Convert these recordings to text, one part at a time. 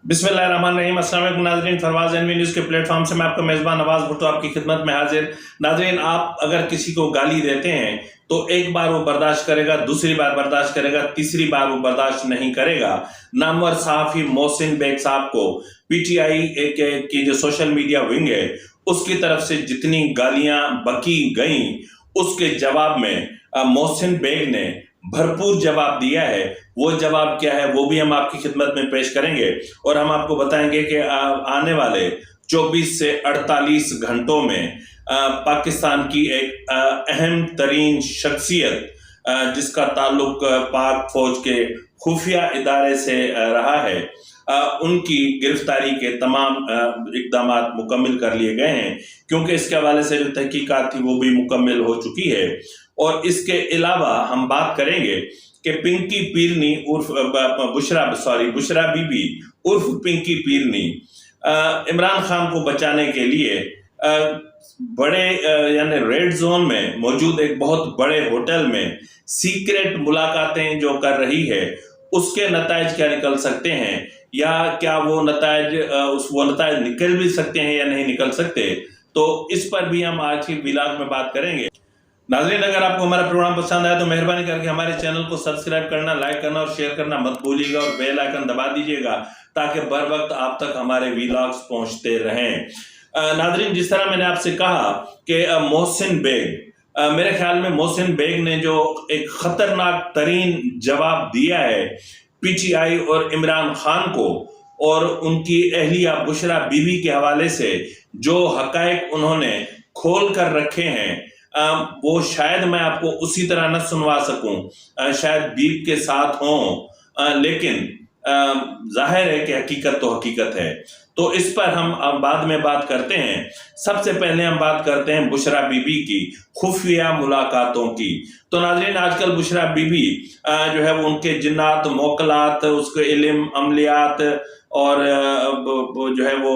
बिस्मिल्लाहिर्रहमानिर्रहीम। अस्सलाम वालेकुम नाज़रीन, फरवाज़ एनवी न्यूज़ के प्लेटफॉर्म से मैं आपका मेज़बान नवाज़ भुट्टो आपकी खिदमत में हाजिर। नाज़रीन, आप अगर किसी को गाली देते हैं तो एक बार वो बर्दाश्त करेगा, दूसरी बार बर्दाश्त करेगा, तीसरी बार वो बर्दाश्त नहीं करेगा। नामवर सहाफ़ी मोहसिन बेग साहब को पीटीआई की जो सोशल मीडिया विंग है उसकी तरफ से जितनी गालियां बकी गई उसके जवाब में मोहसिन बेग ने भरपूर जवाब दिया है। वो जवाब क्या है वो भी हम आपकी खिदमत में पेश करेंगे और हम आपको बताएंगे कि आने वाले 24 से 48 घंटों में पाकिस्तान की एक अहम तरीन शख्सियत जिसका ताल्लुक पाक फौज के खुफिया इदारे से रहा है, उनकी गिरफ्तारी के तमाम इकदाम मुकम्मल कर लिए गए हैं, क्योंकि इसके हवाले से जो तहकीकात थी वो भी मुकम्मल हो चुकी है। और इसके अलावा हम बात करेंगे कि पिंकी पीरनी उर्फ बुशरा बीबी उर्फ पिंकी पीरनी इमरान खान को बचाने के लिए बड़े यानी रेड जोन में मौजूद एक बहुत बड़े होटल में सीक्रेट मुलाकातें जो कर रही है, उसके नताइज क्या निकल सकते हैं, या क्या वो नताइज निकल भी सकते हैं या नहीं निकल सकते, तो इस पर भी हम आज की व्लॉग में बात करेंगे। नाज़रीन, अगर आपको हमारा प्रोग्राम पसंद आया तो मेहरबानी करके हमारे चैनल को सब्सक्राइब करना, लाइक करना और शेयर करना मत भूलिएगा और बेल आइकन दबा दीजिएगा ताकि बर वक्त आप तक हमारे व्लॉग्स पहुंचते रहें। नाज़रीन, जिस तरह मैंने आपसे कहा कि मोहसिन बेग, मेरे ख्याल में मोहसिन बेग ने जो एक खतरनाक तरीन जवाब दिया है पीटीआई और इमरान खान को और उनकी अहलिया बुशरा बीबी के हवाले से, जो हकायक उन्होंने खोल कर रखे हैं वो शायद मैं आपको उसी तरह न सुनवा सकूं, शायद बीप के साथ हों, लेकिन जाहिर है कि हकीकत तो हकीकत है। तो इस पर हम अब बाद में बात करते हैं। सबसे पहले हम बात करते हैं बुशरा बीबी की खुफिया मुलाकातों की। तो नाज़रीन, आजकल बुशरा बीबी जो है वो उनके जिन्नात, मोकलात, उसके इल्म, अमलियात और जो है वो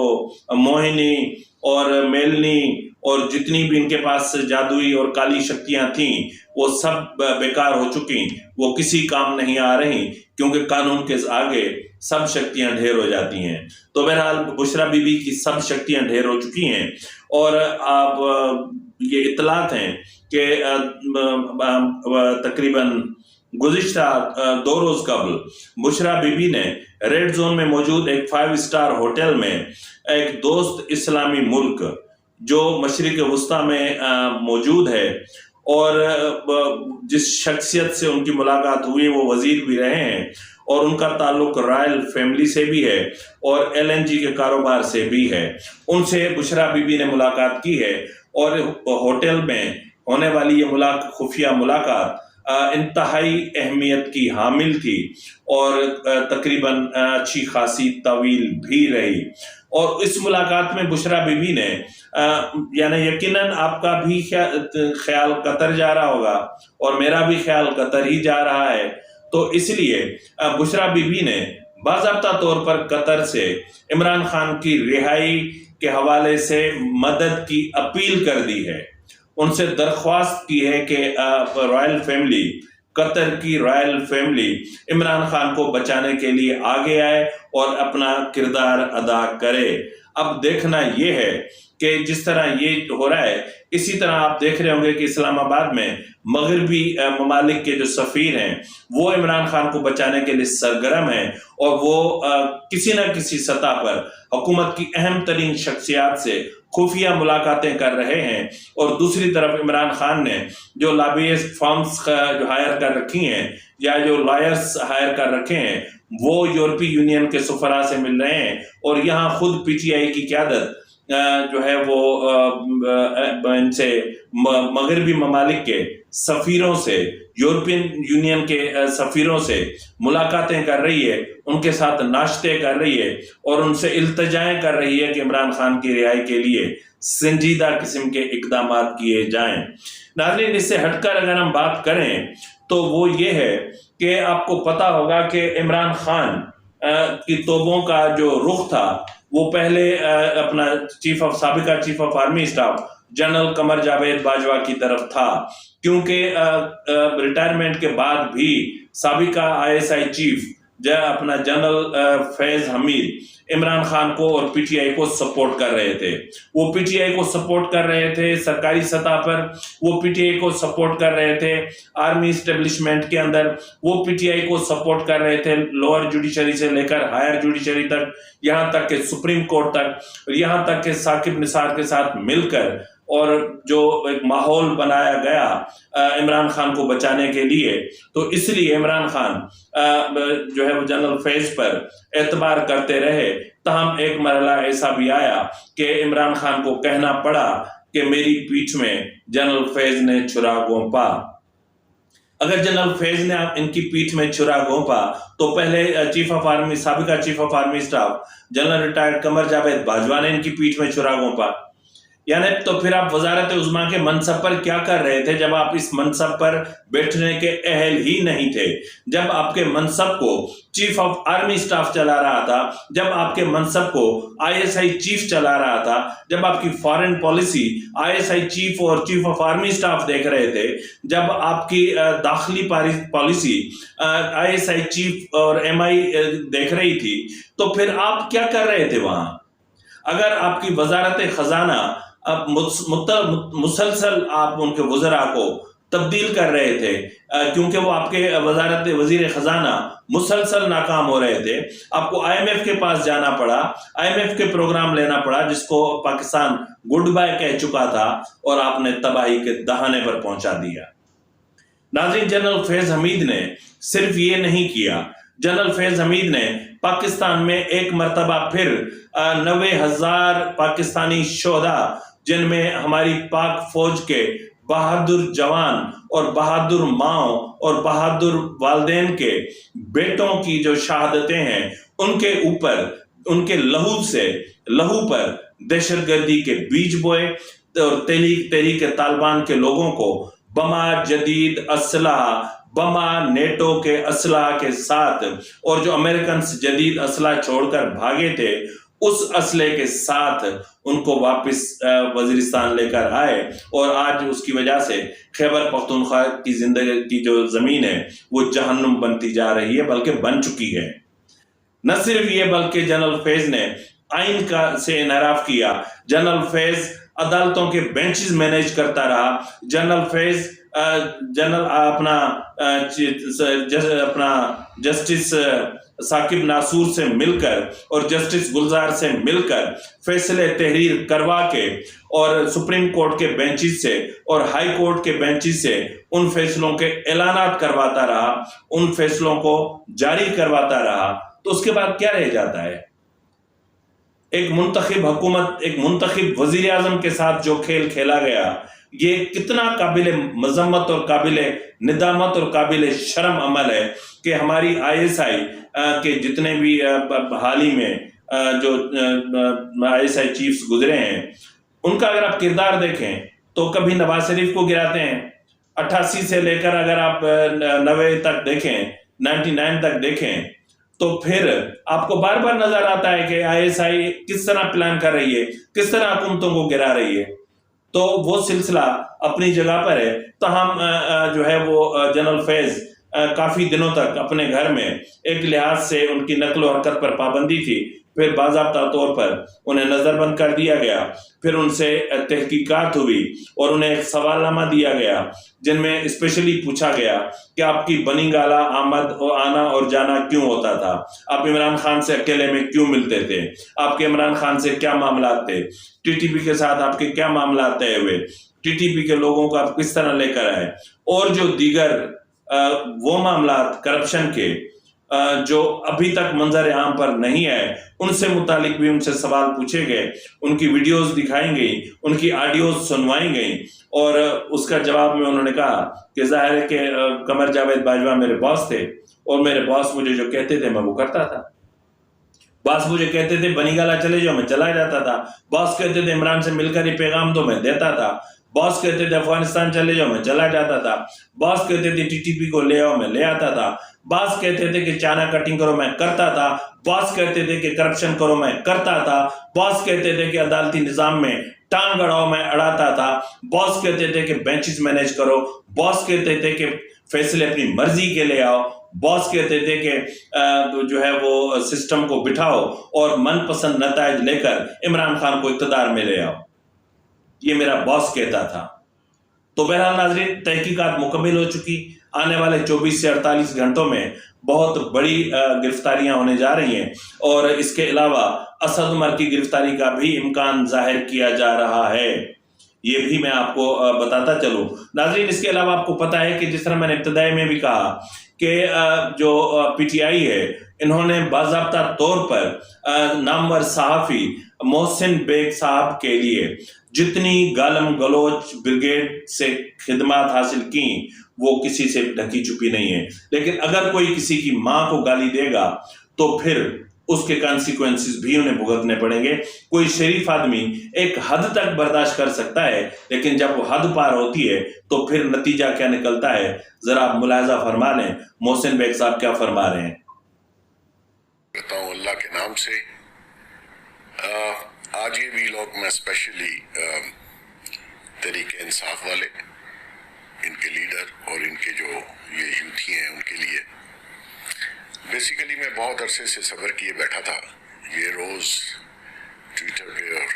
मोहिनी और मेलनी और जितनी भी इनके पास जादुई और काली शक्तियां थीं वो सब बेकार हो चुकी, वो किसी काम नहीं आ रही, क्योंकि कानून के आगे सब शक्तियां ढेर हो जाती हैं। तो बहरहाल बुशरा बीबी की सब शक्तियां ढेर हो चुकी हैं और अब ये इत्तलात हैं कि तकरीबन गुज़िश्ता 2 रोज कबल बुशरा बीबी ने रेड जोन में मौजूद एक 5 स्टार होटल में एक दोस्त इस्लामी मुल्क जो मशरिक वस्ता में मौजूद है और जिस शख्सियत से उनकी मुलाकात हुई वो वजीर भी रहे हैं और उनका ताल्लुक रॉयल फैमिली से भी है और LNG के कारोबार से भी है, उनसे बुशरा बीबी ने मुलाकात की है। और होटल में होने वाली ये खुफिया मुलाकात इंतहाई अहमियत की हामिल थी और तकरीबन अच्छी खासी तवील भी रही। और इस मुलाकात में बुशरा बीबी ने यानी यकीनन आपका भी ख्याल कतर जा रहा होगा और मेरा भी ख्याल कतर ही जा रहा है, तो इसलिए बुशरा बीबी ने बाज़ाब्ता तौर पर कतर से इमरान खान की रिहाई के हवाले से मदद की अपील कर दी है। उनसे दरख्वास्त की है कि रॉयल फैमिली, कतर की रॉयल फैमिली इमरान खान को बचाने के लिए आगे आए और अपना किरदार अदा करे। अब देखना यह है कि जिस तरह ये हो रहा है, इसी तरह आप देख रहे होंगे कि इस्लामाबाद में मगरबी ममालिक के जो सफ़ीर हैं वो इमरान खान को बचाने के लिए सरगर्म हैं और वो किसी न किसी सतह पर हुकूमत की अहम तरीन शख्सियात से खुफिया मुलाकातें कर रहे हैं। और दूसरी तरफ इमरान खान ने जो लॉबियिस्ट फर्म्स जो हायर कर रखी हैं या जो लॉयर्स हायर कर रखे हैं वो यूरोपीय यूनियन के सफरा से मिल रहे हैं और यहाँ खुद पीटीआई की क़यादत जो है वो इनसे मगरबी ममालिक के सफ़ीरों से, यूरोपियन यूनियन के सफ़ीरों से मुलाकातें कर रही है, उनके साथ नाश्ते कर रही है और उनसे इल्तजाएं कर रही है कि इमरान खान की रिहाई के लिए संजीदा किस्म के इकदाम किए जाएं। नाज़रीन, इससे हटकर अगर हम बात करें तो वो ये है कि आपको पता होगा कि इमरान खान की तोबों का जो रुख था वो पहले अपना साबिका chief of army staff general Qamar Javed Bajwa की तरफ था, क्योंकि रिटायरमेंट के बाद भी साबिका ISI चीफ अपना जनरल फैज हमीद इमरान खान को और पीटीआई को सपोर्ट कर रहे थे। वो पीटीआई को सपोर्ट कर रहे थे सरकारी सतह पर, वो पीटीआई को सपोर्ट कर रहे थे आर्मी एस्टेब्लिशमेंट के अंदर, वो पीटीआई को सपोर्ट कर रहे थे लोअर जुडिशरी से लेकर हायर जुडिशरी तक, यहाँ तक कि सुप्रीम कोर्ट तक, यहाँ तक कि साकिब निसार के साथ मिलकर। और जो एक माहौल बनाया गया इमरान खान को बचाने के लिए, तो इसलिए इमरान खान जो है वो जनरल फैज पर एतबार करते रहे। तहम एक मरहला ऐसा भी आया कि इमरान खान को कहना पड़ा कि मेरी पीठ में जनरल फैज ने छुरा घोंपा। अगर जनरल फैज ने इनकी पीठ में छुरा घोंपा तो पहले चीफ ऑफ आर्मी, साबिका chief of army staff general retired Qamar Javed Bajwa ने इनकी पीठ में छुरा घोंपा। यानी तो फिर आप वजारत उज़्मा के मनसब पर क्या कर रहे थे जब आप इस मनसब पर बैठने के अहल ही नहीं थे, जब आपके मनसब को चीफ ऑफ आर्मी स्टाफ चला रहा था, जब आपके मनसब को आईएसआई चीफ चला रहा था, जब आपकी फॉरेन पॉलिसी आईएसआई चीफ और चीफ ऑफ आर्मी स्टाफ देख रहे थे, जब आपकी दाखिली पॉलिसी आईएसआई चीफ और एमआई देख रही थी, तो फिर आप क्या कर रहे थे वहां? अगर आपकी वजारत खजाना अब मुसलसल आप उनके वज़रा को तब्दील कर रहे थे क्योंकि वो आपके वजारत वजीर खजाना मुसलसल नाकाम हो रहे थे, आपको आईएमएफ के पास जाना पड़ा, आईएमएफ के प्रोग्राम लेना पड़ा जिसको पाकिस्तान गुड बाय कह चुका था, और आपने तबाही के दहाने पर पहुंचा दिया। नाज़रीन, जनरल फैज हमीद ने सिर्फ ये नहीं किया, जनरल फैज हमीद ने पाकिस्तान में एक मर्तबा फिर 90,000 पाकिस्तानी शोहदा, जिनमें हमारी पाक फौज के बहादुर जवान और बहादुर माओ और बहादुर वालदेन के बेटों की जो शहादतें हैं, उनके ऊपर, उनके लहू पर दहशतगर्दी के बीज बोए और तहरीक तालिबान के लोगों को बमा जदीद असलहा, बमा नेटो के असलहा के साथ, और जो अमेरिकन जदीद असलहा छोड़कर भागे थे उस असले के साथ उनको वापस वजीरिस्तान लेकर आए, और आज उसकी वजह से खैबर पख्तूनख्वा की जिंदगी की जो जमीन है वो जहन्नुम बनती जा रही है, बल्कि बन चुकी है। न सिर्फ ये बल्कि जनरल फैज ने आइन का से इनहराफ किया, जनरल फैज अदालतों के बेंचेस मैनेज करता रहा, जनरल फैज अपना जस्टिस साकिब नासूर से मिलकर और जस्टिस गुलजार से मिलकर फैसले तहरीर करवा के, और सुप्रीम कोर्ट के बेंचेस से और हाई कोर्ट के बेंचेस से उन फैसलों के ऐलानात करवाता रहा, उन फैसलों को जारी करवाता रहा। तो उसके बाद क्या रह जाता है? एक मुंतखिब हुकूमत, एक मुंतखिब वजीर आजम के साथ जो खेल खेला गया, ये कितना काबिल मजम्मत और काबिल निदामत और काबिल शर्म अमल है कि हमारी आईएसआई के जितने भी हाल ही में जो आईएसआई चीफ्स गुजरे हैं, उनका अगर आप किरदार देखें तो कभी नवाज शरीफ को गिराते हैं, 88 से लेकर अगर आप 90 तक देखें, 99 तक देखें, तो फिर आपको बार बार नजर आता है कि आईएसआई किस तरह प्लान कर रही है, किस तरह हुकूमतों को गिरा रही है। तो वो सिलसिला अपनी जगह पर है। तो हम जो है वो जनरल फैज काफी दिनों तक अपने घर में एक लिहाज से उनकी नकल और हरकत पर पाबंदी थी, फिर बाज़ाब्ता तौर पर उन्हें नजरबंद कर दिया गया, फिर उनसे तहकीकात हुई और उन्हें एक सवालनामा दिया गया जिनमें स्पेशली पूछा गया कि आपकी बनी गाला आमद और आना और जाना क्यों होता था, आप इमरान खान से अकेले में क्यों मिलते थे, आपके इमरान खान से क्या मामला थे, टीटीपी के साथ आपके क्या मामला तय हुए, टीटीपी के लोगों को आप किस तरह लेकर आए, और जो दीगर वो मामला करप्शन के जो अभी तक मंजर आम पर नहीं आए, उनसे मुतालिक भी उनसे सवाल पूछे गए, उनकी वीडियोस दिखाई गई, उनकी ऑडियोज सुनवाई गई, और उसका जवाब में उन्होंने कहा कि जाहिर है कि कमर जावेद बाजवा मेरे बॉस थे और मेरे बॉस मुझे जो कहते थे मैं वो करता था। बॉस मुझे कहते थे बनीगाला चले जाओ, मैं चला जाता था। बॉस कहते थे इमरान से मिलकर ही पैगाम दो, मैं देता था। बॉस कहते थे अफगानिस्तान चले जाओ, मैं चला जाता था। बॉस कहते थे टीटीपी को ले आओ, मैं ले आता था। बॉस कहते थे कि चाइना कटिंग करो, मैं करता था। बॉस कहते थे कि करप्शन करो, मैं करता था। बॉस कहते थे कि अदालती निजाम में टांग अड़ाओ, मैं अड़ाता था। बॉस कहते थे कि बेंचेस मैनेज करो। बॉस कहते थे कि फैसले अपनी मर्जी के ले आओ। बॉस कहते थे कि जो है वो सिस्टम को बिठाओ और मनपसंद नताइज लेकर इमरान खान को इक़्तिदार में ले आओ, ये मेरा बॉस कहता था। तो बहरहाल नाज़रीन, तहकीकात मुकम्मल हो चुकी। आने वाले 24 से 48 घंटों में बहुत बड़ी गिरफ्तारियां होने जा रही हैं और इसके अलावा असद उमर की गिरफ्तारी का भी इम्कान जाहिर किया जा रहा है, ये भी मैं आपको बताता चलूं। नाज़रीन, इसके अलावा आपको पता है कि जिस तरह मैंने इब्तिदाई में भी कहा कि जो पीटीआई है, इन्होंने बाज़ाब्ता तौर पर नामवर सहाफ़ी मोहसिन बेग साहब के लिए जितनी गालम गलोच ब्रिगेड से खिदमत हासिल की वो किसी से ढकी छुपी नहीं है। लेकिन अगर कोई किसी की माँ को गाली देगा तो फिर उसके कॉन्सिक्वेंसेस भी उन्हें भुगतने पड़ेंगे। कोई शरीफ आदमी एक हद तक बर्दाश्त कर सकता है, लेकिन जब वो हद पार होती है तो फिर नतीजा क्या निकलता है, जरा आप मुलाहजा फरमा लें। मोहसिन बेग साहब क्या फरमा रहे हैं। अल्लाह के नाम से आज ये वीलॉग मैं स्पेशली तहरीक इंसाफ वाले, इनके लीडर और इनके जो ये यूथी हैं उनके लिए। बेसिकली मैं बहुत अरसे से सब्र किए बैठा था। ये रोज़ ट्विटर पे और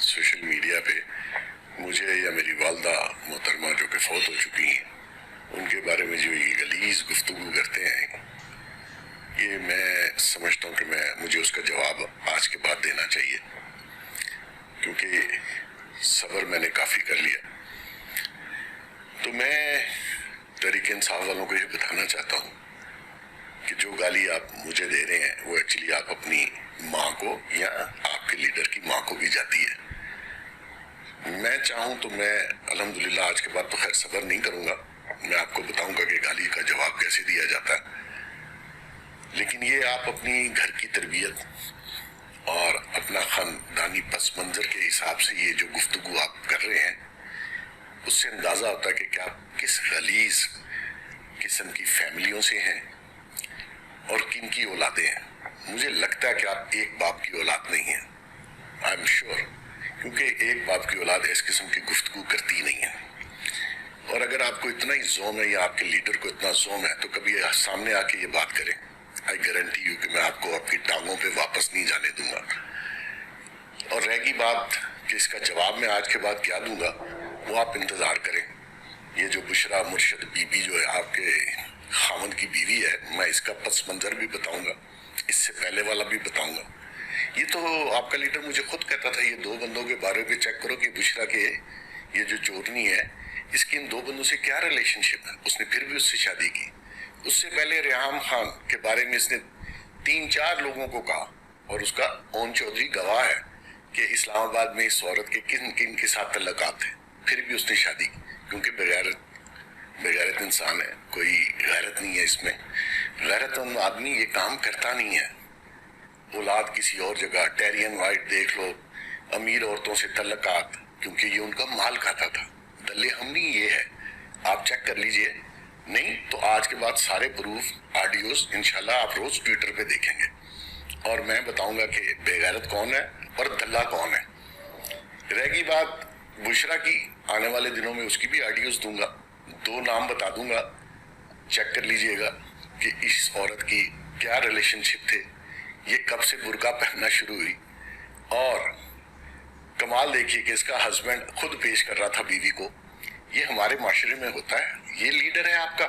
सोशल मीडिया पे मुझे या मेरी वालदा मोहतरमा जो कि फौत हो चुकी हैं उनके बारे में जो ये गलीज़ गुफ्तगू करते हैं, ये मैं समझता हूँ कि मुझे उसका जवाब आज के बाद देना चाहिए, क्योंकि सब्र मैंने काफ़ी कर लिया। तो मैं तहरीक इंसाफ वालों को ये बताना चाहता हूँ कि जो गाली आप मुझे दे रहे हैं वो एक्चुअली आप अपनी माँ को या आपके लीडर की माँ को भी जाती है। मैं चाहूँ तो मैं अल्हम्दुलिल्लाह आज के बाद तो खैर सब्र नहीं करूँगा, मैं आपको बताऊँगा कि गाली का जवाब कैसे दिया जाता है। लेकिन ये आप अपनी घर की तरबियत और अपना ख़ानदानी पस मंज़र के हिसाब से ये जो गुफ्तगू आप कर रहे हैं, उससे अंदाज़ा होता है कि क्या किस गलीज़ किस्म की फैमिलियों से हैं और किन की औलादें हैं। मुझे लगता है कि आप एक बाप की औलाद नहीं हैं, आई एम श्योर, क्योंकि एक बाप की औलाद इस किस्म की गुफ्तगू करती नहीं है। और अगर आपको इतना ही ज़ोम है या आपके लीडर को इतना ज़ोम है तो कभी सामने आके ये बात करें। आई गारंटी यू कि मैं आपको आपकी टांगों पे वापस नहीं जाने दूंगा। और रहेगी बात कि इसका जवाब मैं आज के बाद क्या दूंगा, वो आप इंतज़ार करें। ये जो बुशरा मुर्शद बीबी जो है आपके खामन की बीवी है, मैं इसका पस मंज़र भी बताऊंगा, इससे पहले वाला भी बताऊंगा। ये तो आपका लीडर मुझे खुद कहता था, ये दो बंदों के बारे में चेक करो कि बुशरा के ये जो चोरनी है इसकी इन दो बंदों से क्या रिलेशनशिप है। उसने फिर भी उससे शादी की। उससे पहले रेहाम खान के बारे में इसने 3-4 लोगों को कहा और उसका ओन चौधरी गवाह है कि इस्लामाबाद में इस औरत के किन किन के साथ तल्लुकात थे, फिर भी उसने शादी की, क्योंकि बेगैरत इंसान है, कोई गैरत नहीं है इसमें। गैरतमंद आदमी ये काम करता नहीं है। औलाद किसी और जगह, टेरियन वाइट देख लो, अमीर औरतों से तल्लुकात, क्योंकि ये उनका माल खाता था। दल्ले हम नहीं, ये है, आप चेक कर लीजिए। नहीं तो आज के बाद सारे प्रूफ ऑडियोज इंशाल्लाह आप रोज ट्विटर पे देखेंगे और मैं बताऊंगा कि बेगैरत कौन है और दल्ला कौन है। रहेगी बात बुशरा की, आने वाले दिनों में उसकी भी ऑडियोज दूंगा, 2 नाम बता दूंगा, चेक कर लीजिएगा कि इस औरत की क्या रिलेशनशिप थे, ये कब से बुर्का पहनना शुरू हुई। और कमाल देखिए कि इसका हस्बैंड खुद पेश कर रहा था बीवी को। ये हमारे माशरे में होता है। ये लीडर है आपका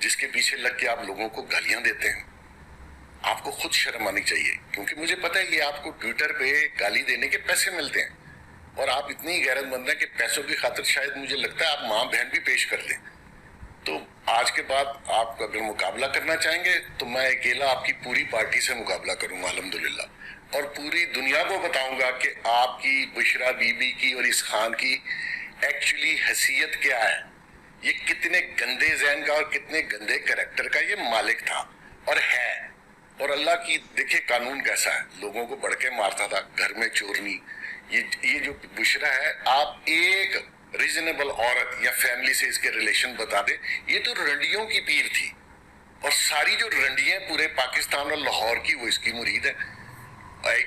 जिसके पीछे लग के आप लोगों को गालियां देते हैं। आपको खुद शर्म आनी चाहिए, क्योंकि मुझे पता है ये आपको ट्विटर पे गाली देने के पैसे मिलते हैं और आप इतनी गैरतमंद हैं कि पैसों की खातिर शायद मुझे लगता है आप माँ बहन भी पेश कर दें। तो आज के बाद आप अगर मुकाबला करना चाहेंगे तो मैं अकेला आपकी पूरी पार्टी से मुकाबला करूंगा अल्हम्दुलिल्लाह, और पूरी दुनिया को बताऊंगा कि आपकी बुशरा बीबी की और इस खान की एक्चुअली हैसियत क्या है। ये कितने गंदे ज़हन का और कितने गंदे कैरेक्टर का ये मालिक था और है। और अल्लाह की देखिए कानून कैसा है, लोगों को बढ़ के मारता था, घर में चोरनी। ये जो बुशरा है, आप एक रीजनेबल औरत या फैमिली से इसके रिलेशन बता दे, ये तो रंडियों की पीर थी और सारी जो रंडियां पूरे पाकिस्तान और लाहौर की वो इसकी मुरीद है।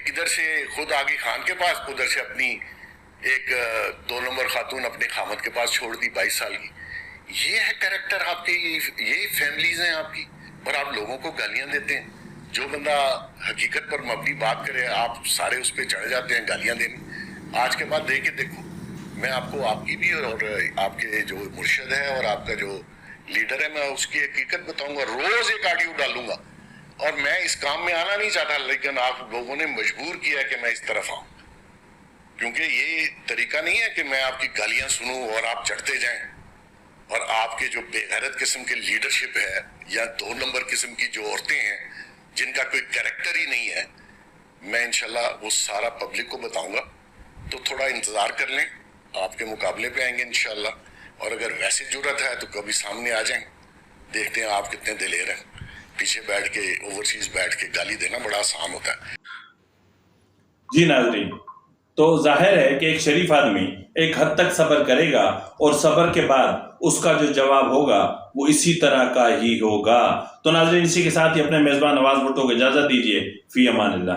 इधर से खुद आगी खान के पास, उधर से अपनी एक 2 नंबर खातून अपने खामद के पास छोड़ दी 22 साल की। ये है कैरेक्टर आपके, ये फैमिलीज हैं आपकी। और आप लोगों को गालियां देते हैं। जो बंदा हकीकत पर मबनी बात करे आप सारे उस पर चढ़ जाते हैं गालियां देने। आज के बाद दे के देखो, मैं आपको आपकी भी और आपके जो मुर्शिद है और आपका जो लीडर है मैं उसकी हकीकत बताऊंगा, रोज एक ऑडियो डालूंगा। और मैं इस काम में आना नहीं चाहता, लेकिन आप लोगों ने मजबूर किया कि मैं इस तरफ आऊं, क्योंकि ये तरीका नहीं है कि मैं आपकी गालियां सुनूं और आप चढ़ते जाएं। और आपके जो बेगैरत किस्म के लीडरशिप है या 2 नंबर किस्म की जो औरतें हैं जिनका कोई कैरेक्टर ही नहीं है, मैं इंशाल्लाह वो सारा पब्लिक को बताऊंगा। तो थोड़ा इंतजार कर लें, आपके मुकाबले पे आएंगे इंशाल्लाह। और अगर वैसे जरूरत है तो कभी सामने आ जाएं, देखते हैं आप कितने दिलेर हैं। पीछे बैठ के ओवरसीज बैठ के गाली देना बड़ा आसान होता है। जी नाज़रीन, तो जाहिर है कि एक शरीफ आदमी एक हद तक सब्र करेगा और सब्र के बाद उसका जो जवाब होगा वो इसी तरह का ही होगा। तो नाज़रीन, इसी के साथ ही अपने मेज़बान नवाज भुट्टो को इजाज़त दीजिए। फी अमानिल्लाह।